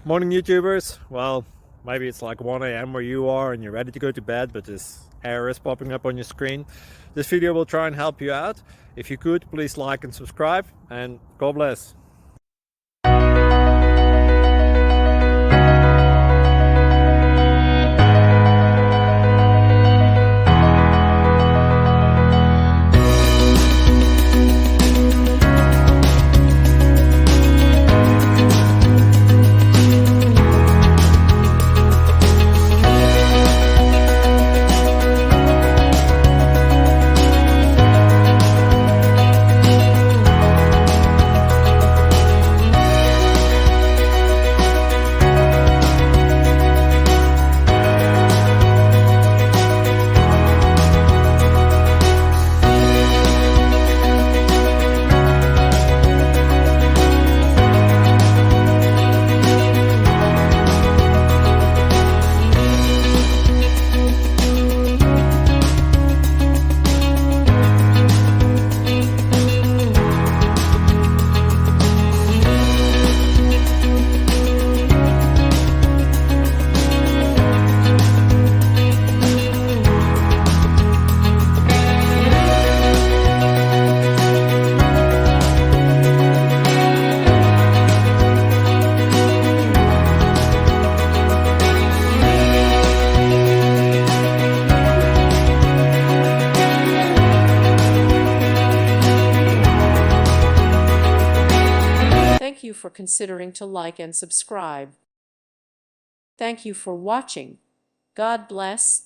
Morning YouTubers. Well, maybe it's like 1 a.m. where you are and you're ready to go to bed, but this error is popping up on your screen. This video will try and help you out. If you could, please like and subscribe, and God bless. Thank you for considering to like and subscribe. Thank you for watching. God bless.